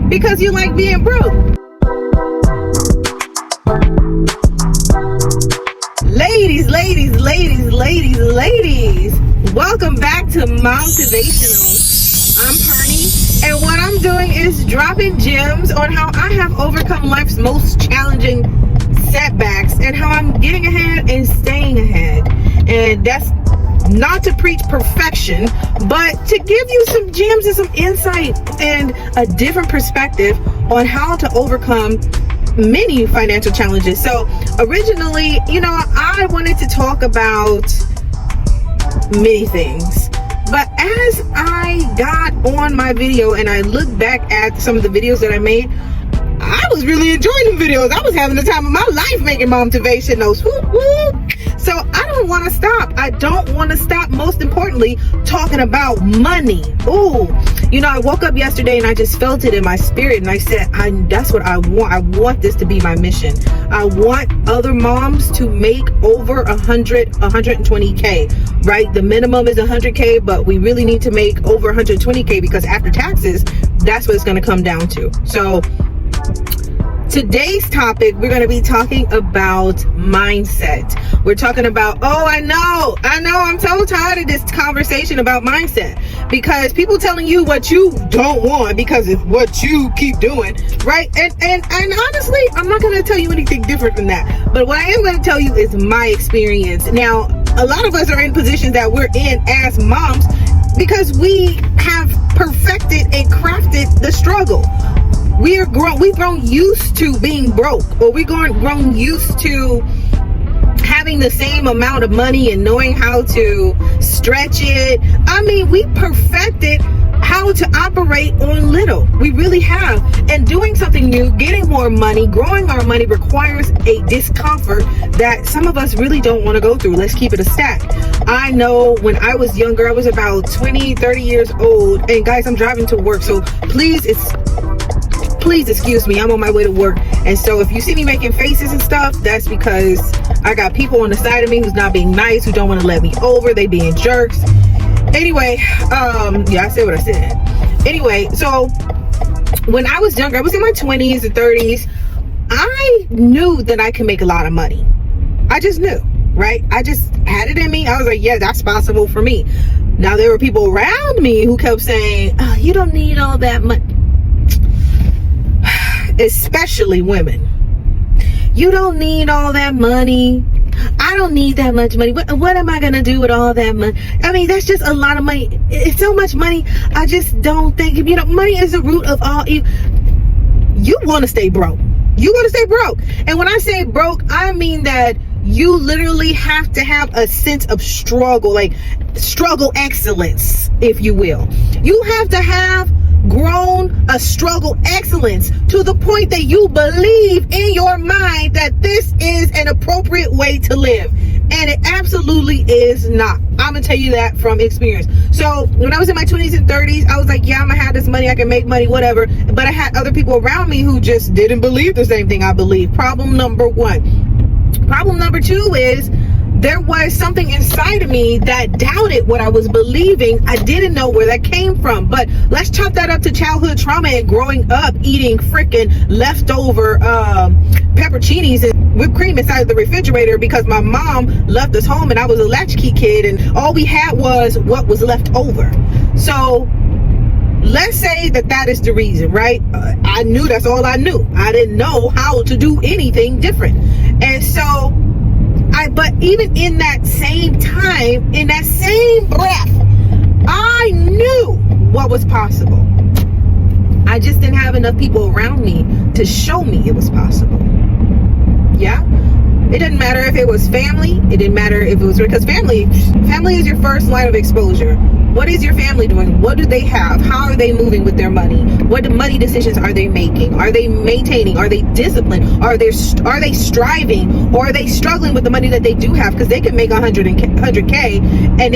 because you like being broke. Ladies, welcome back to Momtivationals. I'm Pernie, and what I'm doing is dropping gems on how I have overcome life's most challenging setbacks and how I'm getting ahead and staying ahead. And that's not to preach perfection, but to give you some gems and some insight and a different perspective on how to overcome many financial challenges. So originally, I wanted to talk about many things, but as I got on my video and I looked back at some of the videos that I made, I was really enjoying the videos. I was having the time of my life making Momtivationals. Whoop, whoop. So I don't want to stop. I don't want to stop, most importantly, talking about money. Ooh, I woke up yesterday and I just felt it in my spirit, and I said, that's what I want. I want this to be my mission. I want other moms to make over 120K, right? The minimum is 100K, but we really need to make over 120K because after taxes, that's what it's going to come down to. So today's topic, we're going to be talking about mindset. We're talking about, I know, I'm so tired of this conversation about mindset, because people telling you what you don't want because of what you keep doing, right? And honestly, I'm not going to tell you anything different than that. But what I am going to tell you is my experience. Now, a lot of us are in positions that we're in as moms because we have perfected and crafted the struggle. We've grown used to being broke, or we've grown used to having the same amount of money and knowing how to stretch it. I mean, we perfected how to operate on little. We really have. And doing something new, getting more money, growing our money requires a discomfort that some of us really don't want to go through. Let's keep it a stack. I know when I was younger, I was about 20, 30 years old. And guys, I'm driving to work, so please excuse me, I'm on my way to work. And so if you see me making faces and stuff, that's because I got people on the side of me who's not being nice, who don't want to let me over, they being jerks. Anyway, I said what I said. Anyway, so when I was younger, I was in my 20s and 30s, I knew that I could make a lot of money. I just knew, right? I just had it in me. I was like, yeah, that's possible for me. Now, there were people around me who kept saying, you don't need all that money. Especially women. You don't need all that money. I don't need that much money. What am I going to do with all that money? I mean, that's just a lot of money. It's so much money. I just don't think, money is the root of all evil. You want to stay broke. You want to stay broke. And when I say broke, I mean that you literally have to have a sense of struggle, like struggle excellence, if you will. You have to have grown a struggle excellence to the point that you believe in your mind that this is an appropriate way to live, and it absolutely is not. I'm gonna tell you that from experience. So when I was in my 20s and 30s, I was like, yeah, I'm gonna have this money, I can make money, whatever. But I had other people around me who just didn't believe the same thing I believe. Problem number one. Problem number two is there was something inside of me that doubted what I was believing. I didn't know where that came from. But let's chop that up to childhood trauma and growing up eating freaking leftover pepperoncinis and whipped cream inside of the refrigerator because my mom left us home and I was a latchkey kid and all we had was what was left over. So let's say that is the reason, right? I knew that's all I knew. I didn't know how to do anything different. And so but even in that same time, in that same breath, I knew what was possible. I just didn't have enough people around me to show me it was possible. Yeah? It didn't matter if it was family. It didn't matter if it was, because family is your first line of exposure. What is your family doing? What do they have? How are they moving with their money? What money decisions are they making? Are they maintaining? Are they disciplined? Are they striving? Or are they struggling with the money that they do have? Because they can make 100K and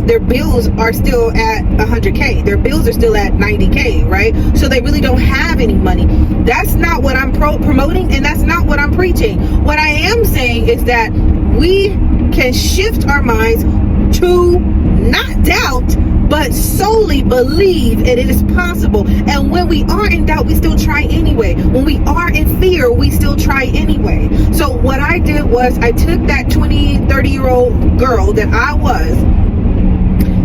their bills are still at 100K. Their bills are still at 90K, right? So they really don't have any money. That's not what I'm promoting, and that's not what I'm preaching. What I am saying is that we can shift our minds to not doubt, but solely believe it is possible. And when we are in doubt, we still try anyway. When we are in fear, we still try anyway. So what I did was I took that 20, 30-year-old girl that I was,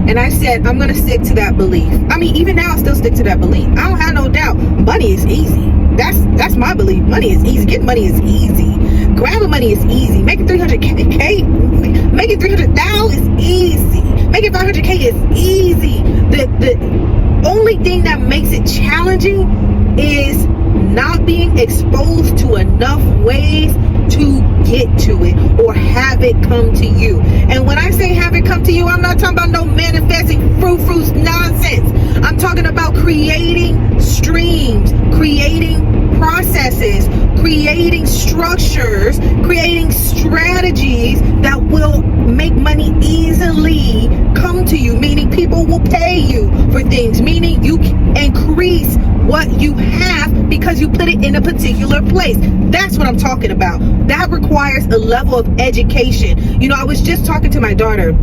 and I said, I'm going to stick to that belief. I mean, even now I still stick to that belief. I don't have no doubt. Money is easy. That's my belief. Money is easy. Getting money is easy. Grabbing money is easy. Making 300K, making 300,000 is easy. Making 500K is easy. The only thing that makes it challenging is not being exposed to enough ways to get to it or have it come to you. And when I say have it come to you, I'm not talking about no manifesting fruits nonsense. I'm talking about creating streams, creating processes, creating structures, creating strategies that will make money easily come to you, meaning people will pay you for things, meaning you increase what you have because you put it in a particular place. That's what I'm talking about. That requires a level of education. You know, I was just talking to my daughter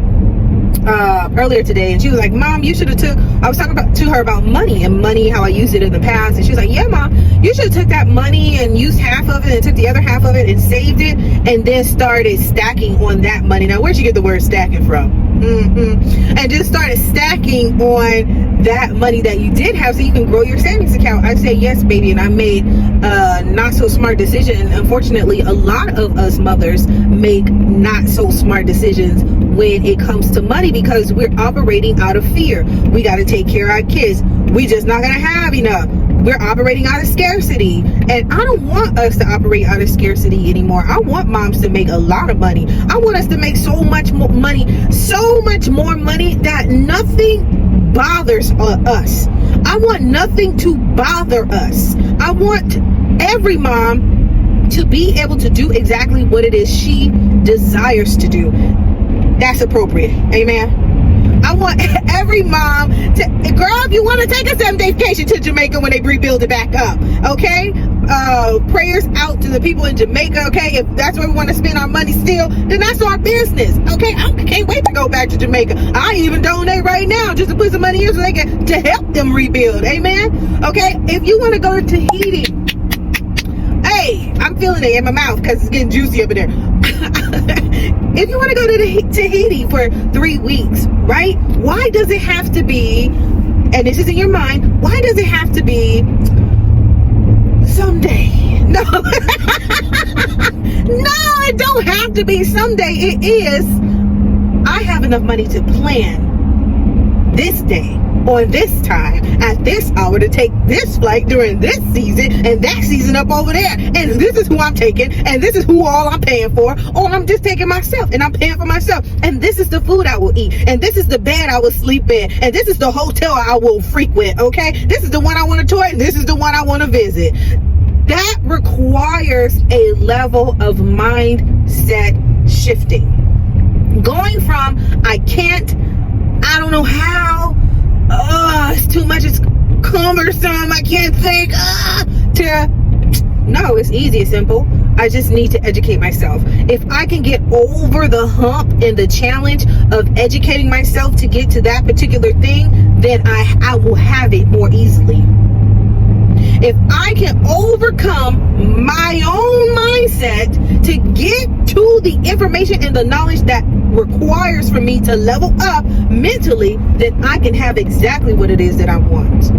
earlier today, and she was like, Mom, you should have I was talking to her about money, how I used it in the past, and she was like, yeah, Mom, you should have took that money and used half of it and took the other half of it and saved it and then started stacking on that money. Now, where'd you get the word stacking from? And just started stacking on that money that you did have so you can grow your savings account. I say, yes, baby, and I made a not so smart decision. And unfortunately, a lot of us mothers make not so smart decisions when it comes to money because we're operating out of fear. We got to take care of our kids. We just not going to have enough. We're operating out of scarcity. And I don't want us to operate out of scarcity anymore. I want moms to make a lot of money. I want us to make so much more money, so much more money that nothing bothers us. I want nothing to bother us. I want every mom to be able to do exactly what it is she desires to do. That's appropriate. Amen. I want every mom to, girl, if you want to take a 7-day vacation to Jamaica when they rebuild it back up, okay? Prayers out to the people in Jamaica, okay? If that's where we want to spend our money still, then that's our business, okay? I can't wait to go back to Jamaica. I even donate right now just to put some money in so they can, to help them rebuild, amen? Okay? If you want to go to Tahiti, hey, I'm feeling it in my mouth because it's getting juicy over there. If you want to go to Tahiti for 3 weeks, right? Why does it have to be, and this is in your mind, why does it have to be someday? No. No, it don't have to be someday. It is, I have enough money to plan this day, on this time, at this hour, to take this flight during this season and that season up over there. And this is who I'm taking, and this is who all I'm paying for, or I'm just taking myself and I'm paying for myself. And this is the food I will eat, and this is the bed I will sleep in, and this is the hotel I will frequent, okay? This is the one I want to tour, and this is the one I want to visit. That requires a level of mindset shifting. Going from, I can't, I don't know how, it's too much, it's cumbersome, I can't think, to, no, it's easy, it's simple. I just need to educate myself. If I can get over the hump and the challenge of educating myself to get to that particular thing, then I will have it more easily. If I can overcome my own mindset to get to the information and the knowledge that requires for me to level up mentally, then I can have exactly what it is that I want.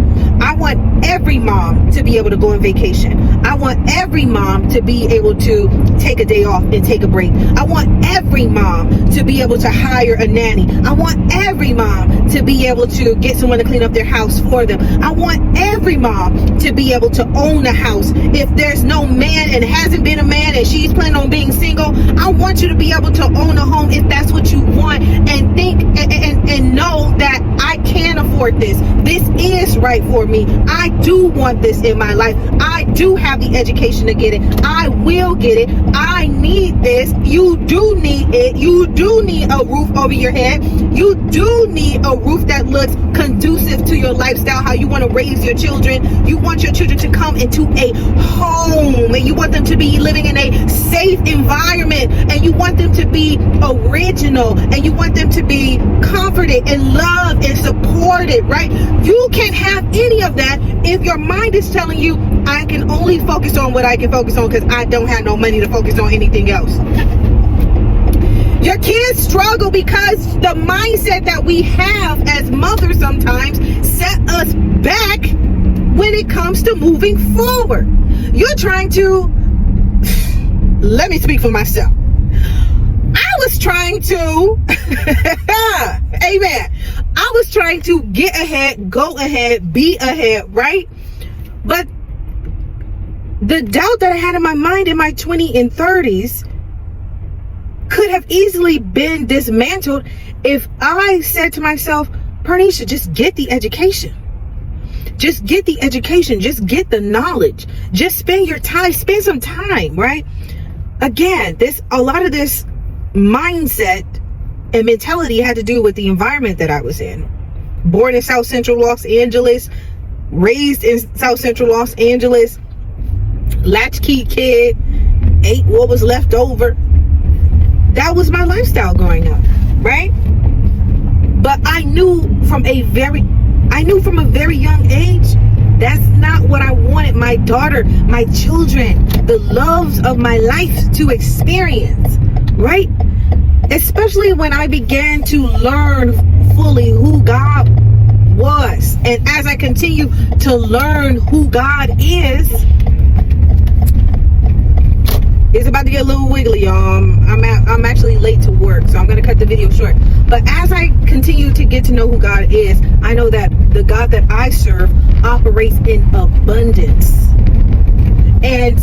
I want every mom to be able to go on vacation. I want every mom to be able to take a day off and take a break. I want every mom to be able to hire a nanny. I want every mom to be able to get someone to clean up their house for them. I want every mom to be able to own a house. If there's no man and hasn't been a man and she's planning on being single, I want you to be able to own a home if that's what you want, and think and know that I can afford this. This is right for me. I do want this in my life. I do have the education to get it. I will get it. I need this. You do need it. You do need a roof over your head. You do need a roof that looks conducive to your lifestyle, how you want to raise your children. You want your children to come into a home, and you want them to be living in a safe environment, and you want them to be original, and you want them to be comfortable comforted and loved and supported, right? You can't have any of that if your mind is telling you, I can only focus on what I can focus on because I don't have no money to focus on anything else. Your kids struggle because the mindset that we have as mothers sometimes set us back when it comes to moving forward. You're trying to, let me speak for myself. I was trying to, amen. I was trying to get ahead, go ahead, be ahead, right? But the doubt that I had in my mind in my 20s and 30s could have easily been dismantled if I said to myself, Pernisha, just get the education. Just get the education. Just get the knowledge. Just spend your time. Spend some time, right? Again, a lot of this mindset and mentality had to do with the environment that I was in. Born in South Central Los Angeles, raised in South Central Los Angeles, latchkey kid, ate what was left over. That was my lifestyle growing up, right? But I knew from a very young age, that's not what I wanted my daughter, my children, the loves of my life to experience, right? Especially when I began to learn fully who God was. And as I continue to learn who God is, it's about to get a little wiggly, y'all. I'm actually late to work, so I'm going to cut the video short. But as I continue to get to know who God is, I know that the God that I serve operates in abundance. And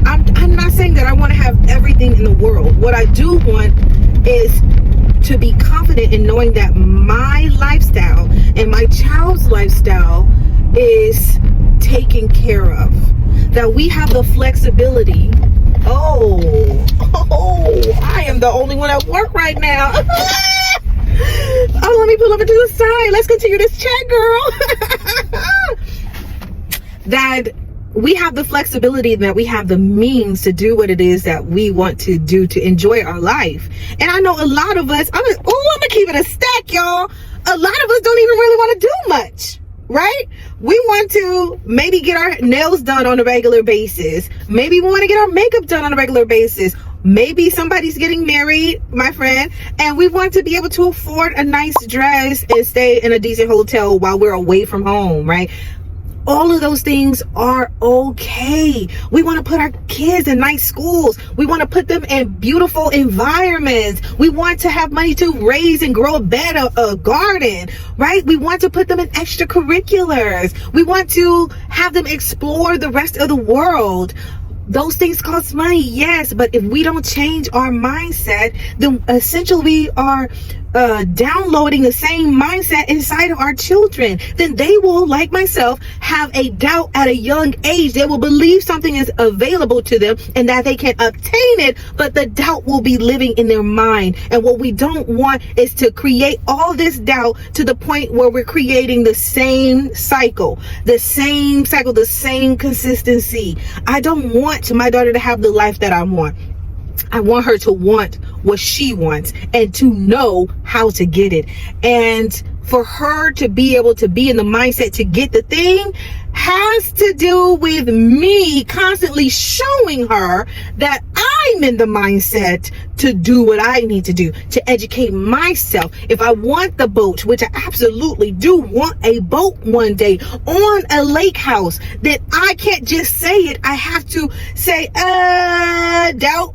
I'm not saying that I want to have everything in the world. What I do want is to be confident in knowing that my lifestyle and my child's lifestyle is taken care of. That we have the flexibility. Oh, I am the only one at work right now. Oh, let me pull over to the side. Let's continue this chat, girl. That we have the flexibility, that we have the means to do what it is that we want to do to enjoy our life. And I know a lot of us, I'm gonna keep it a stack, y'all. A lot of us don't even really want to do much. Right? We want to maybe get our nails done on a regular basis. Maybe we want to get our makeup done on a regular basis. Maybe somebody's getting married, my friend, and we want to be able to afford a nice dress and stay in a decent hotel while we're away from home, right? All of those things are okay. We want to put our kids in nice schools. We want to put them in beautiful environments. We want to have money to raise and grow a garden, right? We want to put them in extracurriculars. We want to have them explore the rest of the world. Those things cost money, yes, but if we don't change our mindset, then essentially we are downloading the same mindset inside of our children. Then they will, like myself, have a doubt at a young age. They will believe something is available to them and that they can obtain it, but the doubt will be living in their mind. And what we don't want is to create all this doubt to the point where we're creating the same cycle, the same consistency. I don't want my daughter to have the life that I want. I want her to want what she wants and to know how to get it. And for her to be able to be in the mindset to get the thing has to do with me constantly showing her that I'm in the mindset to do what I need to do, to educate myself. If I want the boat, which I absolutely do want a boat one day on a lake house, then I can't just say it. I have to say, doubt,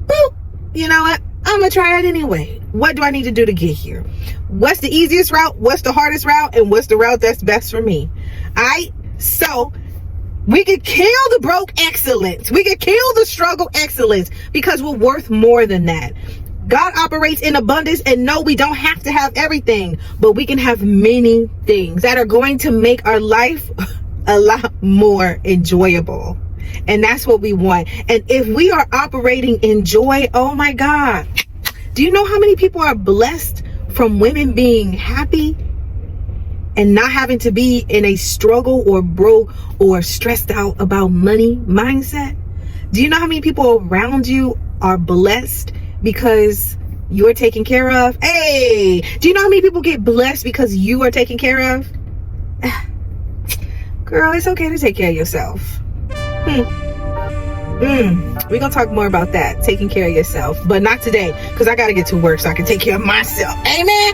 boop. You know what? I'm gonna try it anyway. What do I need to do to get here? What's the easiest route? What's the hardest route? And what's the route that's best for me? So we could kill the broke excellence. We could kill the struggle excellence because we're worth more than that. God operates in abundance, and no, we don't have to have everything, but we can have many things that are going to make our life a lot more enjoyable. And that's what we want. And if we are operating in joy, oh my God, do you know how many people are blessed from women being happy and not having to be in a struggle or broke or stressed out about money mindset? Do you know how many people around you are blessed because You're taken care of. Hey, do you know how many people get blessed because you are taken care of? Girl, it's okay to take care of yourself. We're gonna talk more about that, taking care of yourself, but not today, because I gotta get to work so I can take care of myself. Amen.